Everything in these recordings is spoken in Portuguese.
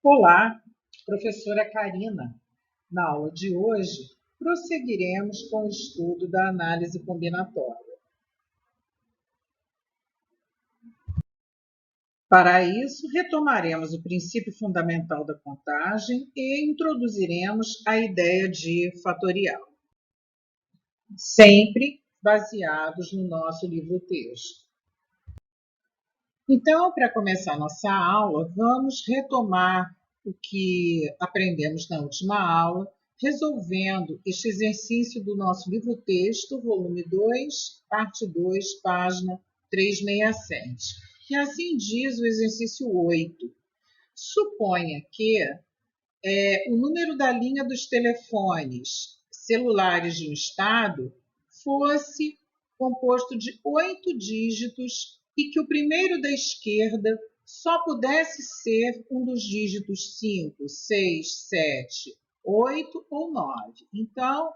Olá, professora Karina. Na aula de hoje, prosseguiremos com o estudo da análise combinatória. Para isso, retomaremos o princípio fundamental da contagem e introduziremos a ideia de fatorial, sempre baseados no nosso livro-texto. Então, para começar nossa aula, vamos retomar o que aprendemos na última aula, resolvendo este exercício do nosso livro-texto, volume 2, parte 2, página 367. E assim diz o exercício 8. Suponha que o número da linha dos telefones celulares de um estado fosse composto de 8 dígitos e que o primeiro da esquerda só pudesse ser um dos dígitos 5, 6, 7, 8 ou 9. Então,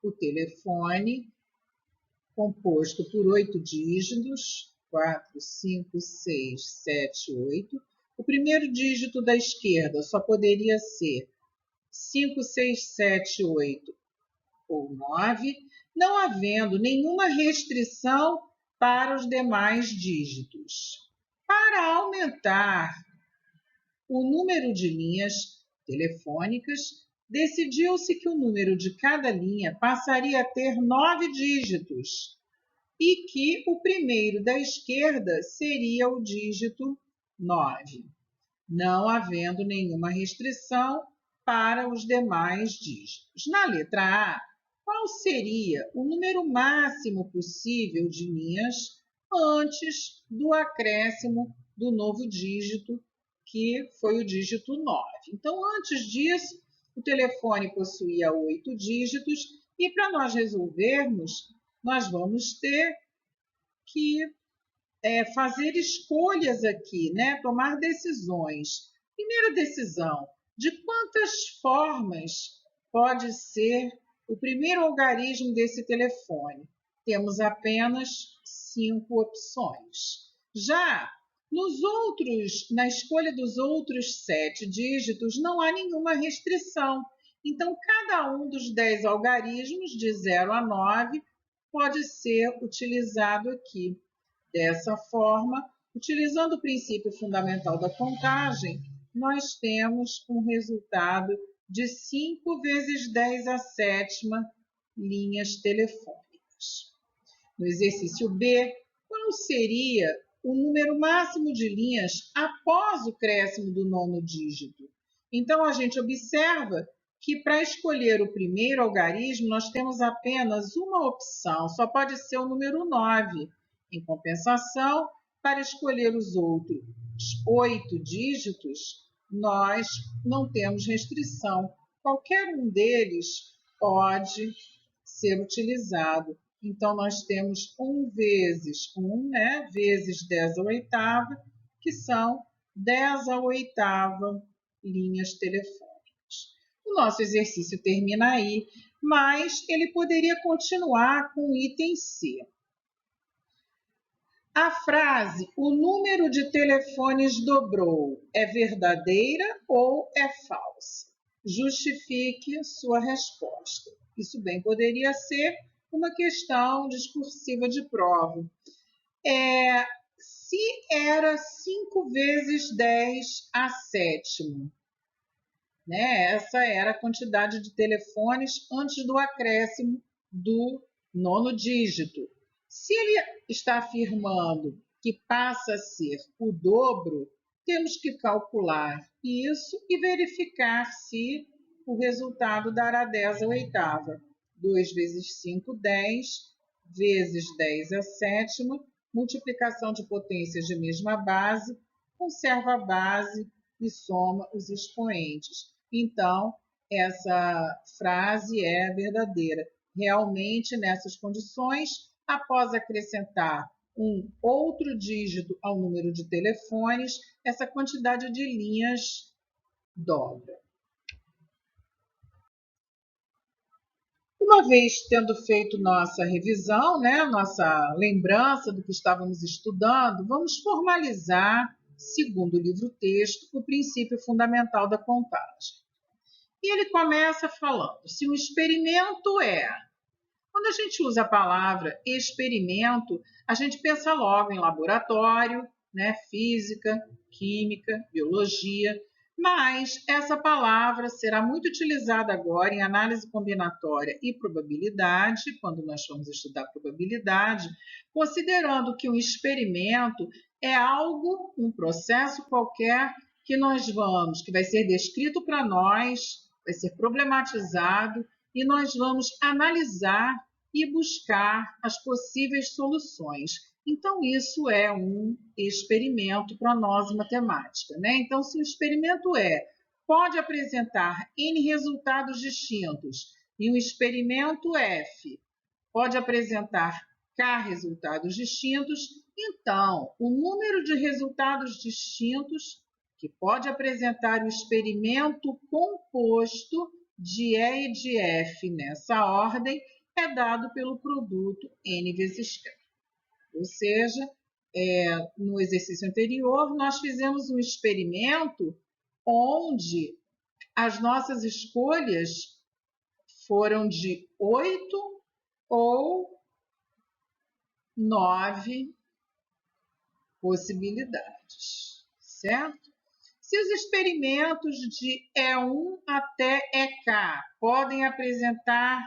o telefone composto por 8 dígitos, 4, 5, 6, 7, 8. O primeiro dígito da esquerda só poderia ser 5, 6, 7, 8 ou 9, não havendo nenhuma restrição para os demais dígitos. Para aumentar o número de linhas telefônicas, decidiu-se que o número de cada linha passaria a ter 9 dígitos e que o primeiro da esquerda seria o dígito 9, não havendo nenhuma restrição para os demais dígitos. Na letra A, qual seria o número máximo possível de linhas antes do acréscimo do novo dígito, que foi o dígito 9? Então, antes disso, o telefone possuía 8 dígitos e para nós resolvermos, nós vamos ter que fazer escolhas aqui, né? Tomar decisões. Primeira decisão, de quantas formas pode ser o primeiro algarismo desse telefone? Temos apenas 5 opções. Já na escolha dos outros 7 dígitos, não há nenhuma restrição. Então, cada um dos 10 algarismos, de 0 a 9, pode ser utilizado aqui. Dessa forma, utilizando o princípio fundamental da contagem, nós temos um resultado de 5 vezes 10 à sétima linhas telefônicas. No exercício B, qual seria o número máximo de linhas após o crescimo do nono dígito? Então, a gente observa que para escolher o primeiro algarismo, nós temos apenas uma opção, só pode ser o número 9. Em compensação, para escolher os outros 8 dígitos, nós não temos restrição. Qualquer um deles pode ser utilizado. Então, nós temos 1 vezes 1, né? Vezes 10 à oitava, que são 10 à oitava linhas telefônicas. O nosso exercício termina aí, mas ele poderia continuar com o item C. A frase "o número de telefones dobrou" é verdadeira ou é falsa? Justifique sua resposta. Isso bem poderia ser uma questão discursiva de prova. Se era 5 vezes 10 à sétima, né? Essa era a quantidade de telefones antes do acréscimo do nono dígito. Se ele está afirmando que passa a ser o dobro, temos que calcular isso e verificar se o resultado dará 10 à oitava. 2 vezes 5, 10, vezes 10 à sétima, multiplicação de potências de mesma base, conserva a base e soma os expoentes. Então, essa frase é verdadeira. Realmente, nessas condições, após acrescentar um outro dígito ao número de telefones, essa quantidade de linhas dobra. Uma vez tendo feito nossa revisão, né, nossa lembrança do que estávamos estudando, vamos formalizar segundo o livro-texto, o princípio fundamental da contagem. E ele começa falando, se um experimento é... Quando a gente usa a palavra experimento, a gente pensa logo em laboratório, né? Física, química, biologia, mas essa palavra será muito utilizada agora em análise combinatória e probabilidade, quando nós vamos estudar probabilidade, considerando que um experimento é algo, um processo qualquer que vai ser descrito para nós, vai ser problematizado e nós vamos analisar e buscar as possíveis soluções. Então, isso é um experimento para nós, matemática, né? Então, se o experimento pode apresentar N resultados distintos e um experimento F pode apresentar K resultados distintos, então, o número de resultados distintos que pode apresentar o experimento composto de E e de F nessa ordem é dado pelo produto N vezes K. Ou seja, no exercício anterior, nós fizemos um experimento onde as nossas escolhas foram de 8 ou 9 possibilidades, certo? Se os experimentos de E1 até EK podem apresentar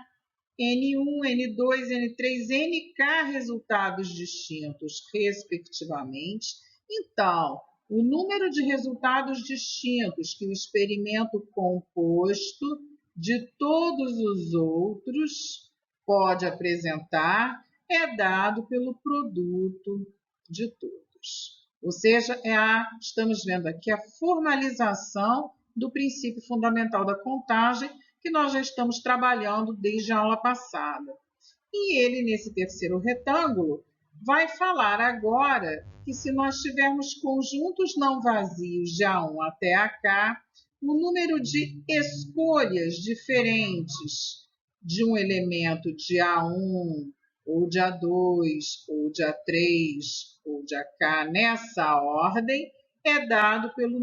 N1, N2, N3, NK resultados distintos, respectivamente, então, o número de resultados distintos que o experimento composto de todos os outros pode apresentar é dado pelo produto de todos. Ou seja, estamos vendo aqui a formalização do princípio fundamental da contagem, que nós já estamos trabalhando desde a aula passada. E ele, nesse terceiro retângulo, vai falar agora que se nós tivermos conjuntos não vazios de A1 até AK, o número de escolhas diferentes de um elemento de A1, ou de A2, ou de A3, ou de AK nessa ordem, é dado pelo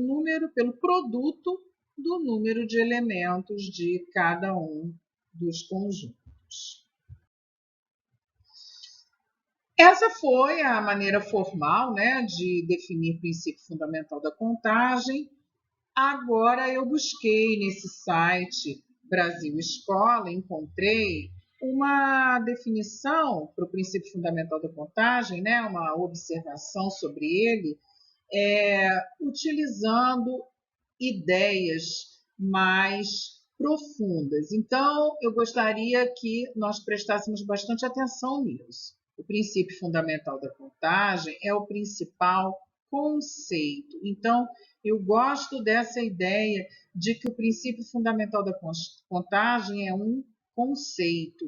produto do número de elementos de cada um dos conjuntos. Essa foi a maneira formal, né, de definir o princípio fundamental da contagem. Agora eu busquei nesse site Brasil Escola, encontrei uma definição para o princípio fundamental da contagem, né, uma observação sobre ele, utilizando ideias mais profundas. Então, eu gostaria que nós prestássemos bastante atenção nisso. O princípio fundamental da contagem é o principal conceito. Então, eu gosto dessa ideia de que o princípio fundamental da contagem é um conceito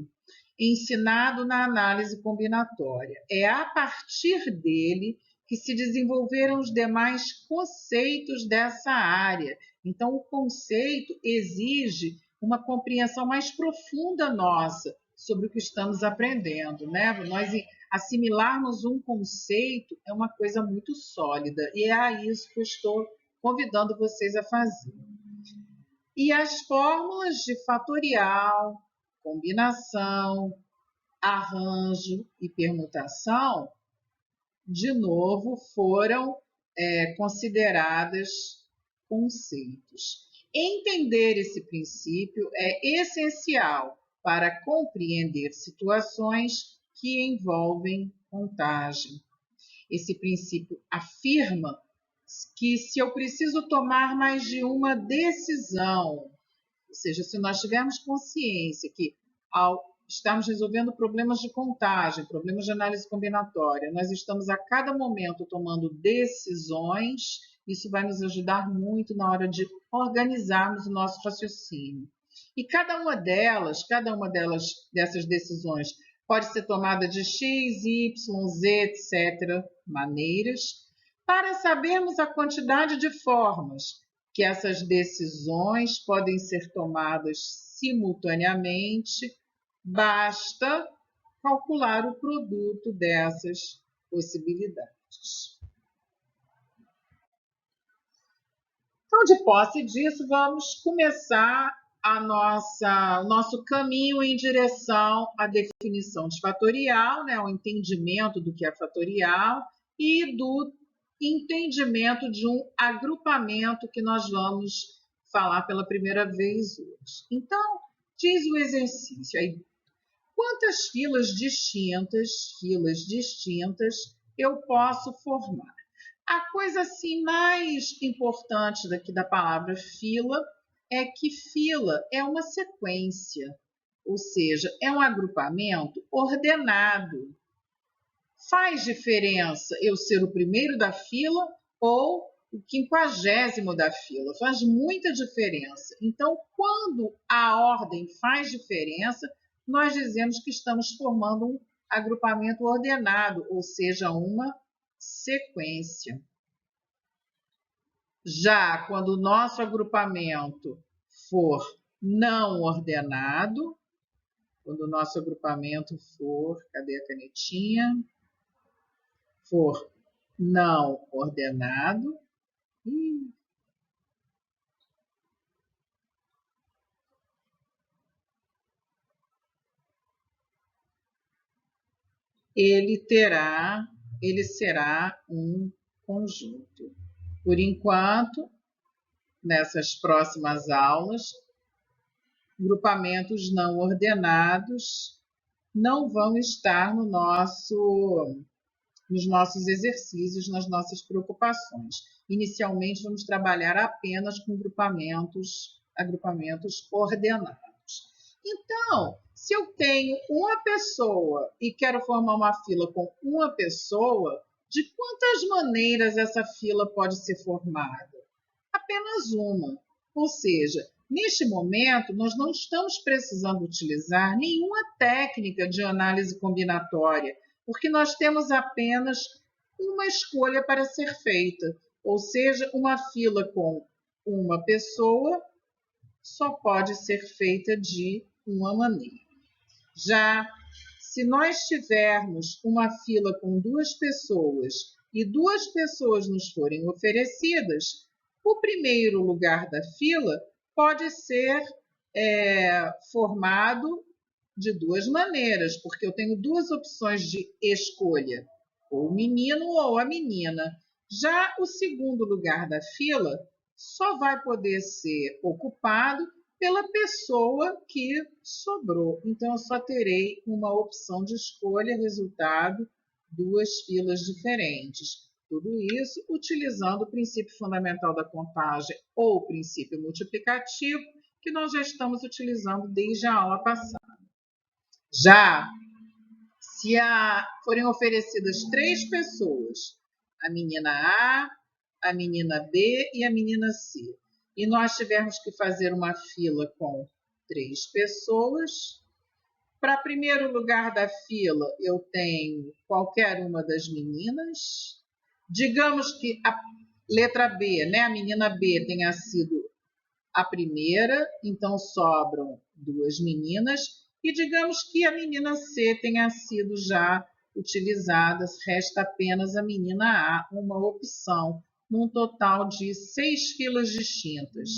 ensinado na análise combinatória. É a partir dele que se desenvolveram os demais conceitos dessa área. Então, o conceito exige uma compreensão mais profunda nossa sobre o que estamos aprendendo, né? Nós assimilarmos um conceito é uma coisa muito sólida e é a isso que eu estou convidando vocês a fazer. E as fórmulas de fatorial, combinação, arranjo e permutação, de novo, foram consideradas conceitos. Entender esse princípio é essencial para compreender situações que envolvem contagem. Esse princípio afirma que se eu preciso tomar mais de uma decisão, ou seja, se nós tivermos consciência que ao estarmos resolvendo problemas de contagem, problemas de análise combinatória, nós estamos a cada momento tomando decisões, isso vai nos ajudar muito na hora de organizarmos o nosso raciocínio. E cada uma dessas decisões pode ser tomada de X, Y, Z, etc. maneiras, para sabermos a quantidade de formas que essas decisões podem ser tomadas simultaneamente, basta calcular o produto dessas possibilidades. Então, de posse disso, vamos começar o nosso caminho em direção à definição de fatorial, né, o entendimento do que é fatorial e do entendimento de um agrupamento que nós vamos falar pela primeira vez hoje. Então, diz o exercício aí, quantas filas distintas eu posso formar? A coisa assim mais importante daqui da palavra fila é que fila é uma sequência, ou seja, é um agrupamento ordenado. Faz diferença eu ser o primeiro da fila ou o 50º da fila, faz muita diferença. Então, quando a ordem faz diferença, nós dizemos que estamos formando um agrupamento ordenado, ou seja, uma sequência. Já quando o nosso agrupamento for não ordenado, quando o nosso agrupamento for, cadê a canetinha? For não ordenado, ele será um conjunto. Por enquanto, nessas próximas aulas, grupamentos não ordenados não vão estar nos nossos exercícios, nas nossas preocupações. Inicialmente, vamos trabalhar apenas com agrupamentos ordenados. Então, se eu tenho uma pessoa e quero formar uma fila com uma pessoa, de quantas maneiras essa fila pode ser formada? Apenas uma. Ou seja, neste momento, nós não estamos precisando utilizar nenhuma técnica de análise combinatória, porque nós temos apenas uma escolha para ser feita, ou seja, uma fila com uma pessoa só pode ser feita de uma maneira. Já se nós tivermos uma fila com duas pessoas e duas pessoas nos forem oferecidas, o primeiro lugar da fila pode ser formado de duas maneiras, porque eu tenho duas opções de escolha, ou o menino ou a menina. Já o segundo lugar da fila só vai poder ser ocupado pela pessoa que sobrou. Então, eu só terei uma opção de escolha, resultado, duas filas diferentes. Tudo isso utilizando o princípio fundamental da contagem ou o princípio multiplicativo, que nós já estamos utilizando desde a aula passada. Já se forem oferecidas 3 pessoas, a menina A, a menina B e a menina C, e nós tivermos que fazer uma fila com 3 pessoas, para primeiro lugar da fila eu tenho qualquer uma das meninas, digamos que a letra B, né, a menina B tenha sido a primeira, então sobram 2 meninas, e digamos que a menina C tenha sido já utilizada, resta apenas a menina A, uma opção, num total de 6 filas distintas.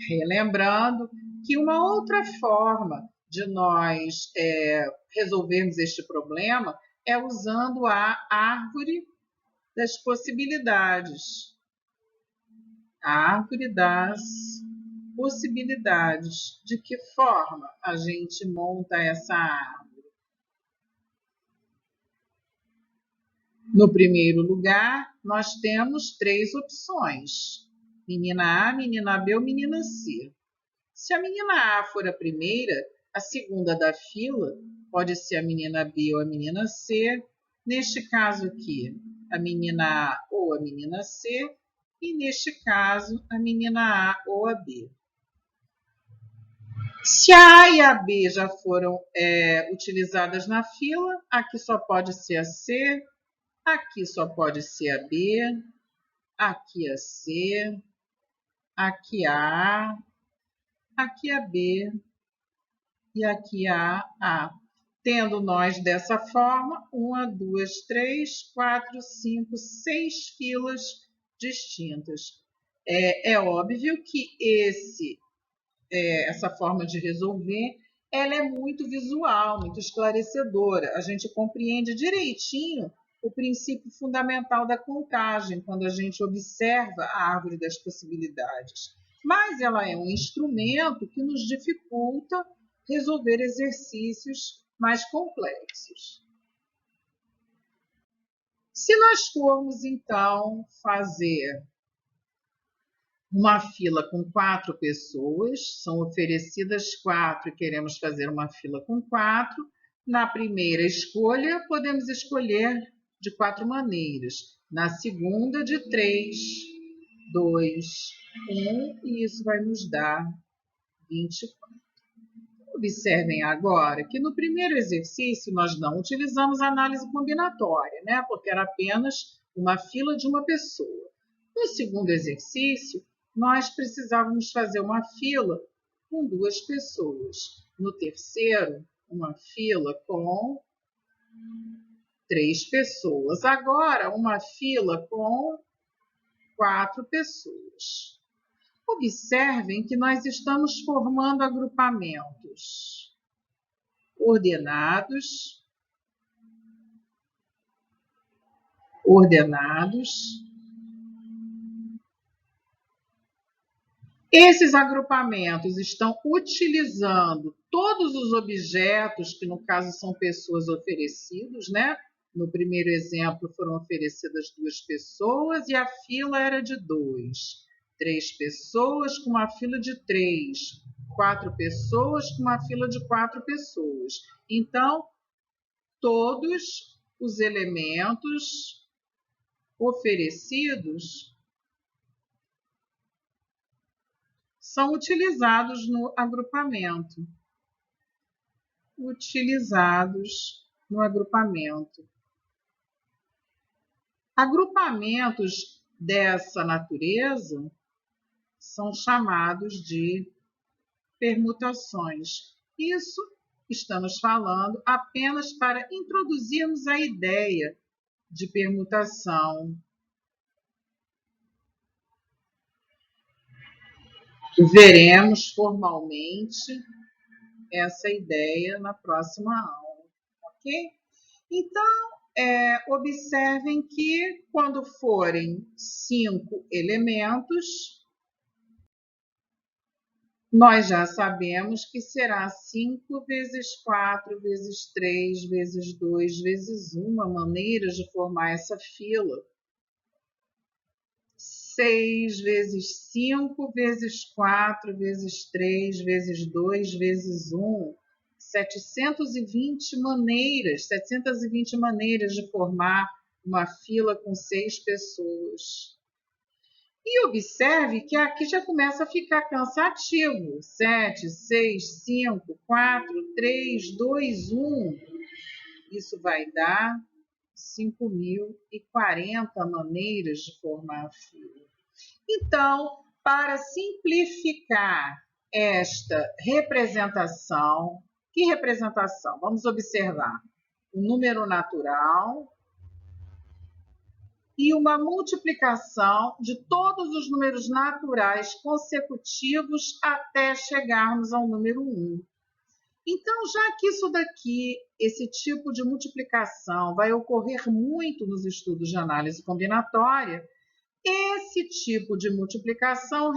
Relembrando que uma outra forma de nós resolvermos este problema é usando a árvore das possibilidades. A árvore das possibilidades. De que forma a gente monta essa árvore? No primeiro lugar, nós temos 3 opções: menina A, menina B ou menina C. Se a menina A for a primeira, a segunda da fila pode ser a menina B ou a menina C. Neste caso aqui, a menina A ou a menina C. E neste caso, a menina A ou a B. Se a A e a B já foram utilizadas na fila, aqui só pode ser a C, aqui só pode ser a B, aqui a C, aqui a A, aqui a B e aqui a A. Tendo nós dessa forma, 1, 2, 3, 4, 5, 6 filas distintas. É óbvio que essa forma de resolver ela é muito visual, muito esclarecedora. A gente compreende direitinho o princípio fundamental da contagem, quando a gente observa a árvore das possibilidades. Mas ela é um instrumento que nos dificulta resolver exercícios mais complexos. Se nós formos, então, fazer uma fila com 4 pessoas, são oferecidas 4 e queremos fazer uma fila com 4. Na primeira escolha, podemos escolher de 4 maneiras. Na segunda, de 3, 2, 1, e isso vai nos dar 24. Observem agora que no primeiro exercício nós não utilizamos análise combinatória, né? Porque era apenas uma fila de uma pessoa. No segundo exercício, nós precisávamos fazer uma fila com 2 pessoas. No terceiro, uma fila com 3 pessoas. Agora, uma fila com 4 pessoas. Observem que nós estamos formando agrupamentos ordenados, Esses agrupamentos estão utilizando todos os objetos, que no caso são pessoas oferecidos, né? No primeiro exemplo foram oferecidas 2 pessoas e a fila era de 2. 3 pessoas com uma fila de 3. 4 pessoas com uma fila de 4 pessoas. Então, todos os elementos oferecidos são utilizados no agrupamento. Agrupamentos dessa natureza são chamados de permutações. Isso estamos falando apenas para introduzirmos a ideia de permutação. Veremos formalmente essa ideia na próxima aula, ok? Então, observem que quando forem 5 elementos, nós já sabemos que será 5 vezes 4 vezes 3 vezes 2 vezes 1 a maneira de formar essa fila. 6 vezes 5 vezes 4 vezes 3 vezes 2 vezes 1. 720 maneiras de formar uma fila com 6 pessoas. E observe que aqui já começa a ficar cansativo. 7, 6, 5, 4, 3, 2, 1. Isso vai dar 5.040 maneiras de formar a fila. Então, para simplificar esta representação, que representação? Vamos observar o número natural e uma multiplicação de todos os números naturais consecutivos até chegarmos ao número 1. Então, já que isso daqui, esse tipo de multiplicação vai ocorrer muito nos estudos de análise combinatória, esse tipo de multiplicação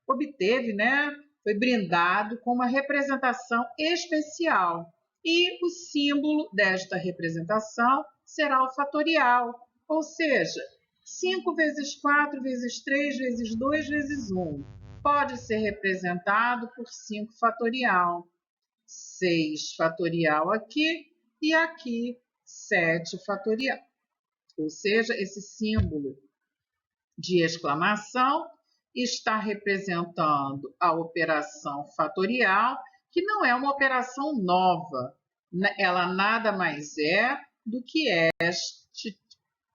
obteve, né, foi brindado com uma representação especial. E o símbolo desta representação será o fatorial, ou seja, 5 vezes 4 vezes 3 vezes 2 vezes 1. Pode ser representado por 5 fatorial. 6 fatorial aqui e aqui 7 fatorial. Ou seja, esse símbolo de exclamação está representando a operação fatorial, que não é uma operação nova. Ela nada mais é do que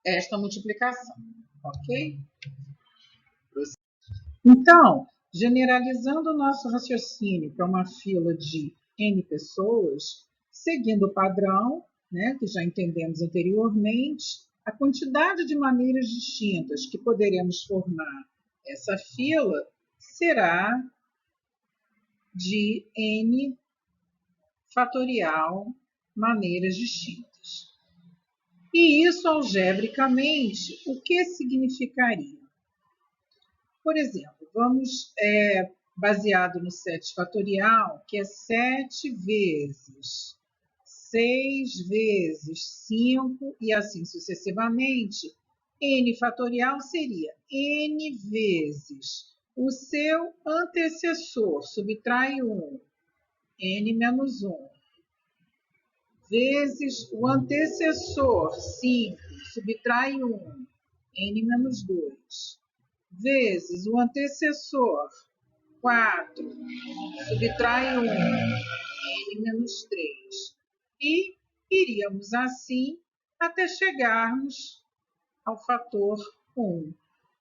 esta multiplicação, ok? Então, generalizando o nosso raciocínio para uma fila de N pessoas, seguindo o padrão, né, que já entendemos anteriormente, a quantidade de maneiras distintas que poderemos formar essa fila será de n fatorial maneiras distintas. E isso, algebricamente, o que significaria? Por exemplo, vamos, baseado no 7 fatorial, que é 7 vezes 6 vezes 5 e assim sucessivamente, n fatorial seria n vezes o seu antecessor, subtrai 1, n menos 1, vezes o antecessor, 5, subtrai 1, n menos 2, vezes o antecessor, 4, subtrai 1, n menos 3. E iríamos assim até chegarmos ao fator 1.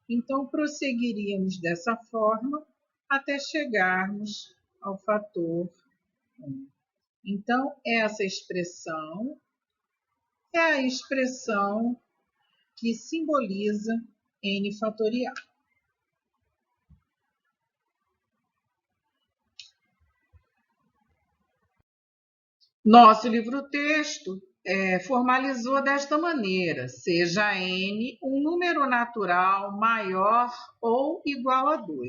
Então, prosseguiríamos dessa forma até chegarmos ao fator 1. Então, essa expressão é a expressão que simboliza n fatorial. Nosso livro-texto formalizou desta maneira: seja n um número natural maior ou igual a 2.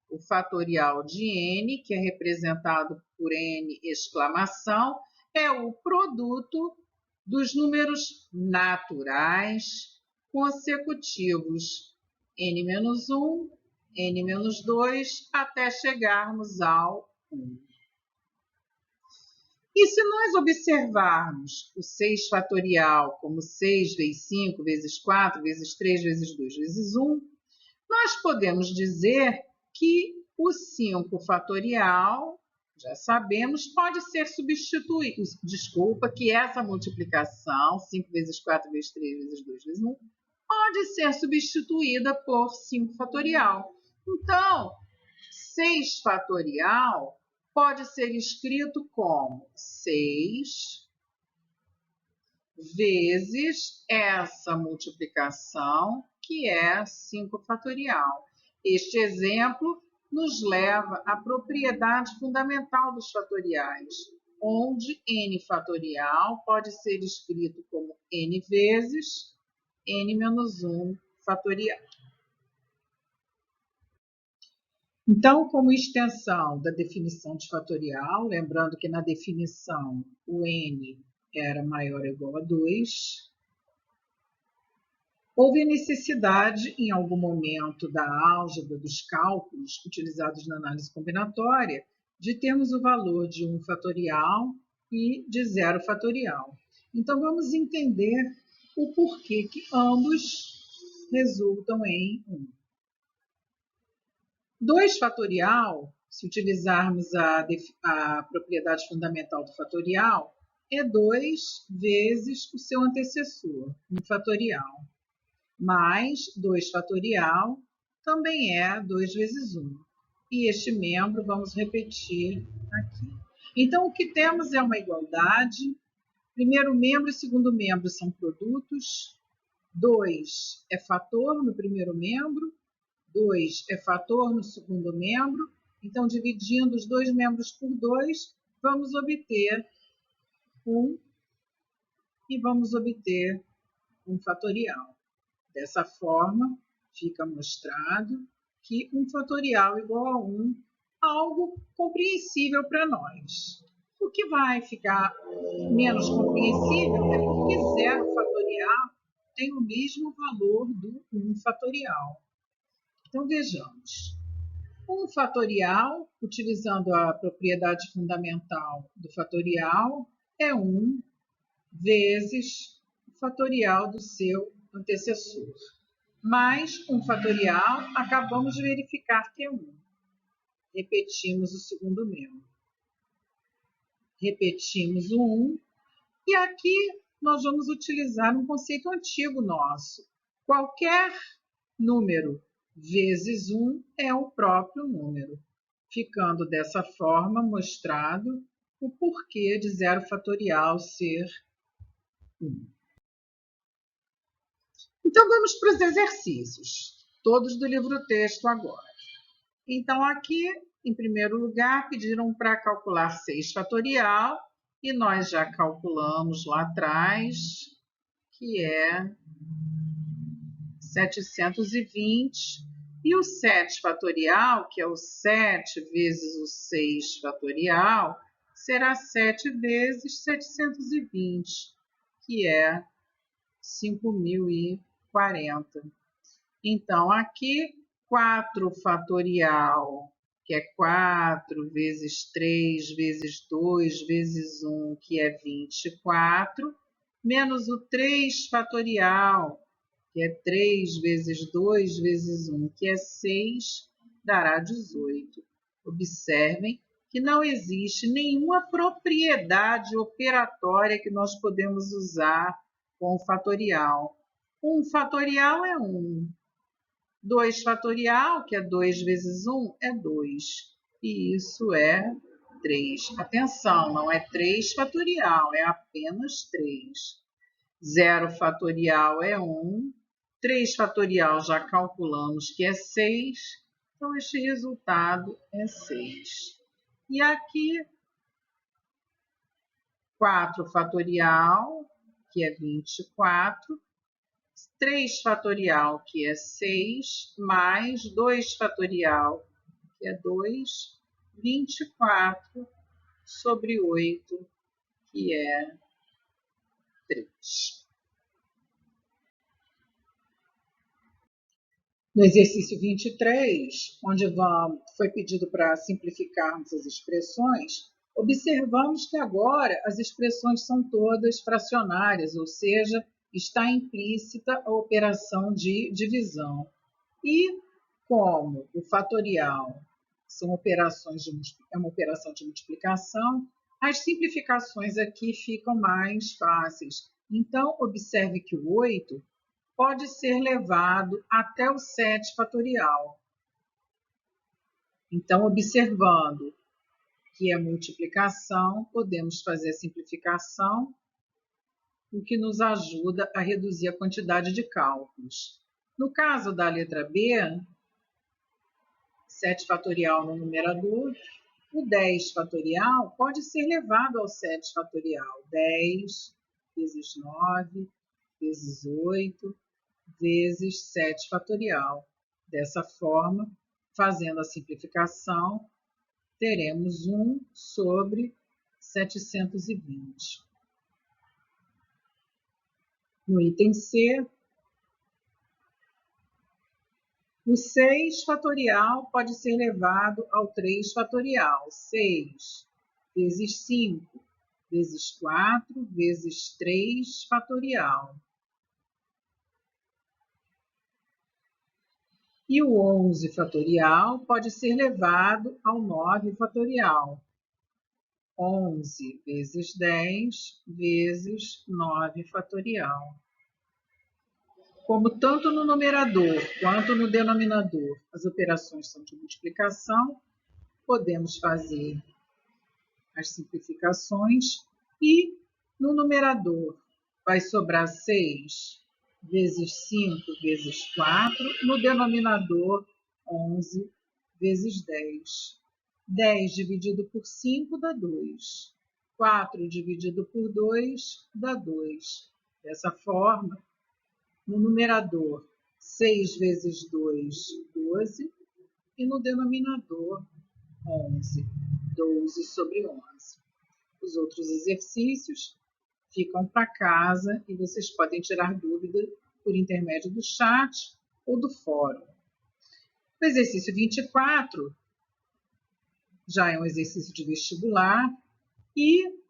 O fatorial de n, que é representado por n exclamação, é o produto dos números naturais consecutivos n-1, n-2, até chegarmos ao 1. E se nós observarmos o 6 fatorial como 6 vezes 5 vezes 4 vezes 3 vezes 2 vezes 1, nós podemos dizer que o 5 fatorial, já sabemos, pode ser substituído. Desculpa, que essa multiplicação, 5 vezes 4 vezes 3 vezes 2 vezes 1, pode ser substituída por 5 fatorial. Então, 6 fatorial pode ser escrito como 6 vezes essa multiplicação, que é 5 fatorial. Este exemplo nos leva à propriedade fundamental dos fatoriais, onde n fatorial pode ser escrito como n vezes n menos 1 fatorial. Então, como extensão da definição de fatorial, lembrando que na definição o n era maior ou igual a 2, houve necessidade, em algum momento da álgebra dos cálculos utilizados na análise combinatória, de termos o valor de 1 fatorial e de 0 fatorial. Então, vamos entender o porquê que ambos resultam em 1. 2 fatorial, se utilizarmos a propriedade fundamental do fatorial, é 2 vezes o seu antecessor, 1 fatorial. Mais 2 fatorial também é 2 vezes 1. E este membro vamos repetir aqui. Então, o que temos é uma igualdade. Primeiro membro e segundo membro são produtos. 2 é fator no primeiro membro. 2 é fator no segundo membro. Então, dividindo os dois membros por 2, vamos obter 1 e vamos obter 1 fatorial. Dessa forma, fica mostrado que 1 fatorial igual a 1, algo compreensível para nós. O que vai ficar menos compreensível é porque 0 fatorial tem o mesmo valor do 1 fatorial. Então, vejamos. 1 fatorial, utilizando a propriedade fundamental do fatorial, é 1 vezes o fatorial do seu antecessor. Mais 1 fatorial, acabamos de verificar que é 1. Repetimos o segundo membro. Repetimos o 1. E aqui nós vamos utilizar um conceito antigo nosso. Qualquer número vezes 1 é o próprio número, ficando dessa forma mostrado o porquê de 0 fatorial ser 1. Então, vamos para os exercícios, todos do livro-texto agora. Então, aqui, em primeiro lugar, pediram para calcular 6 fatorial, e nós já calculamos lá atrás, que é 720, e o 7 fatorial, que é o 7 vezes o 6 fatorial, será 7 vezes 720, que é 5.040. Então, aqui, 4 fatorial, que é 4 vezes 3 vezes 2 vezes 1, que é 24, menos o 3 fatorial, que é 3 vezes 2 vezes 1, que é 6, dará 18. Observem que não existe nenhuma propriedade operatória que nós podemos usar com o fatorial. 1 fatorial é 1. 2 fatorial, que é 2 vezes 1, é 2. E isso é 3. Atenção, não é 3 fatorial, é apenas 3. 0 fatorial é 1. 3 fatorial já calculamos que é 6. Então, este resultado é 6. E aqui, 4 fatorial, que é 24. 3 fatorial, que é 6, mais 2 fatorial, que é 2, 24 sobre 8, que é 3. No exercício 23, onde foi pedido para simplificarmos as expressões, observamos que agora as expressões são todas fracionárias, ou seja, está implícita a operação de divisão. E como o fatorial é uma operação de multiplicação, as simplificações aqui ficam mais fáceis. Então, observe que o 8 pode ser levado até o 7 fatorial. Então, observando que é multiplicação, podemos fazer a simplificação, o que nos ajuda a reduzir a quantidade de cálculos. No caso da letra B, 7 fatorial no numerador, o 10 fatorial pode ser levado ao 7 fatorial. 10 vezes 9 vezes 8 vezes 7 fatorial. Dessa forma, fazendo a simplificação, teremos 1 sobre 720. No item C, o 6 fatorial pode ser levado ao 3 fatorial. 6 vezes 5 vezes 4 vezes 3 fatorial. E o 11 fatorial pode ser levado ao 9 fatorial. 11 vezes 10 vezes 9 fatorial. Como tanto no numerador quanto no denominador as operações são de multiplicação, podemos fazer as simplificações e no numerador vai sobrar 6 vezes 5 vezes 4, no denominador 11 vezes 10. 10 dividido por 5 dá 2. 4 dividido por 2 dá 2. Dessa forma, no numerador, 6 vezes 2, 12, e no denominador, 11, 12 sobre 11. Os outros exercícios ficam para casa e vocês podem tirar dúvida por intermédio do chat ou do fórum. O exercício 24 já é um exercício de vestibular e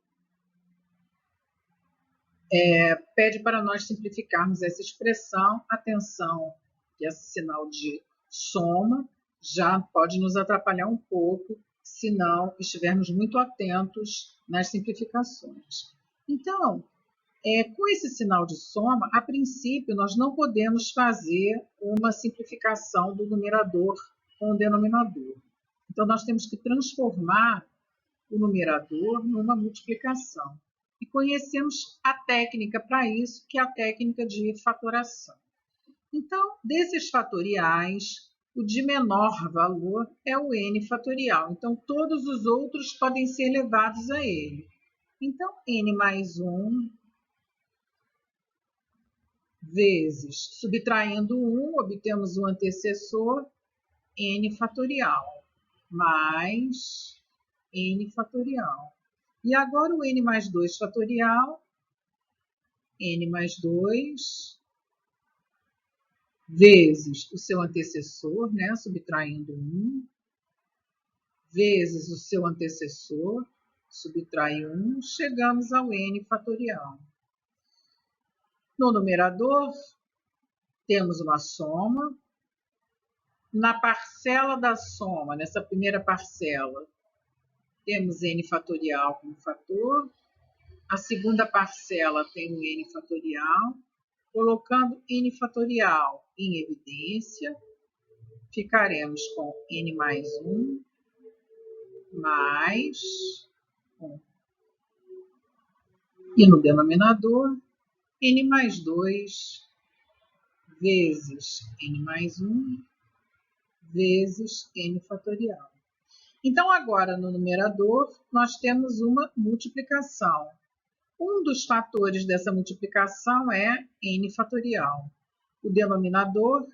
pede para nós simplificarmos essa expressão. Atenção, que esse sinal de soma já pode nos atrapalhar um pouco se não estivermos muito atentos nas simplificações. Então, com esse sinal de soma, a princípio, nós não podemos fazer uma simplificação do numerador com o denominador. Então, nós temos que transformar o numerador numa multiplicação. E conhecemos a técnica para isso, que é a técnica de fatoração. Então, desses fatoriais, o de menor valor é o n fatorial. Então, todos os outros podem ser levados a ele. Então, n mais 1 vezes, subtraindo 1, obtemos o antecessor, n fatorial, mais n fatorial. E agora o n mais 2 fatorial, n mais 2, vezes o seu antecessor, né, subtraindo 1, vezes o seu antecessor, subtrai 1, chegamos ao n fatorial. No numerador, temos uma soma. Na parcela da soma, nessa primeira parcela, temos n fatorial como fator. A segunda parcela tem o n fatorial. Colocando n fatorial em evidência, ficaremos com n mais 1 mais 1. E no denominador, n mais 2 vezes n mais 1 vezes n fatorial. Então, agora no numerador, nós temos uma multiplicação. Um dos fatores dessa multiplicação é n fatorial. O denominador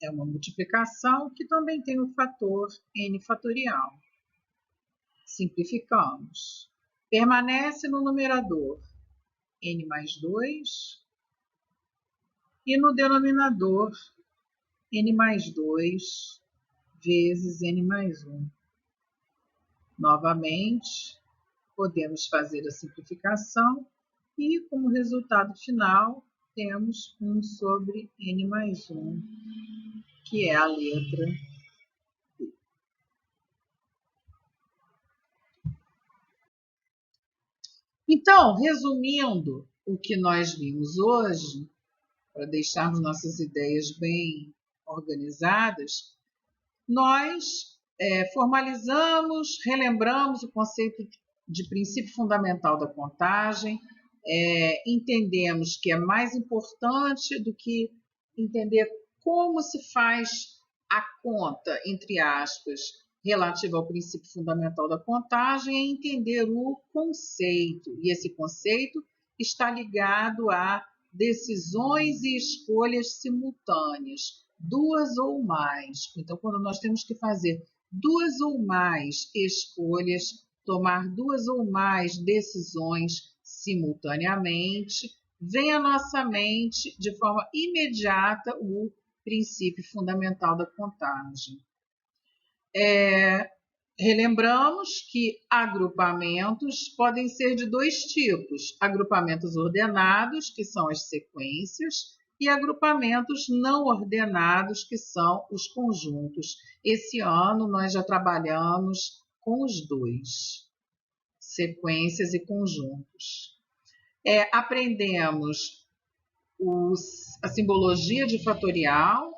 é uma multiplicação que também tem o fator n fatorial. Simplificamos. Permanece no numerador n mais 2 e no denominador n mais 2 vezes n mais 1. Novamente, podemos fazer a simplificação e, como resultado final, temos 1 sobre n mais 1, que é a letra B. Então, resumindo o que nós vimos hoje, para deixarmos nossas ideias bem organizadas, nós formalizamos, relembramos o conceito de princípio fundamental da contagem, entendemos que é mais importante do que entender como se faz a conta, entre aspas, relativa ao princípio fundamental da contagem, é entender o conceito. E esse conceito está ligado a decisões e escolhas simultâneas, duas ou mais. Então, quando nós temos que fazer duas ou mais escolhas, tomar duas ou mais decisões simultaneamente, vem à nossa mente de forma imediata o princípio fundamental da contagem. Relembramos que agrupamentos podem ser de dois tipos: agrupamentos ordenados, que são as sequências, e agrupamentos não ordenados, que são os conjuntos. Esse ano nós já trabalhamos com os dois, sequências e conjuntos. Aprendemos a simbologia de fatorial,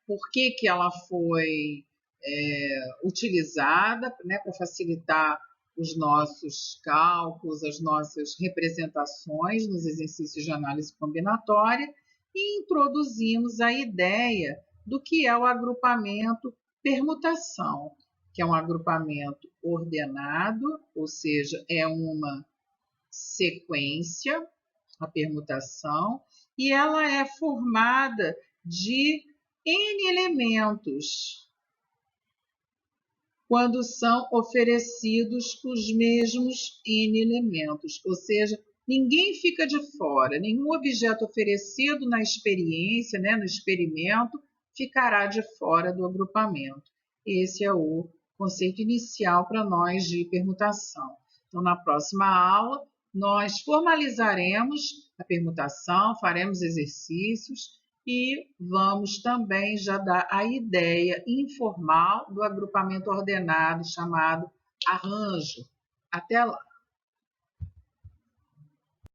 por que ela foi utilizada, né, para facilitar os nossos cálculos, as nossas representações nos exercícios de análise combinatória, e introduzimos a ideia do que é o agrupamento permutação, que é um agrupamento ordenado, ou seja, é uma sequência, a permutação, e ela é formada de N elementos, quando são oferecidos os mesmos N elementos, ou seja, ninguém fica de fora, nenhum objeto oferecido na experiência, né, no experimento, ficará de fora do agrupamento. Esse é o conceito inicial para nós de permutação. Então, na próxima aula, nós formalizaremos a permutação, faremos exercícios e vamos também já dar a ideia informal do agrupamento ordenado chamado arranjo. Até lá!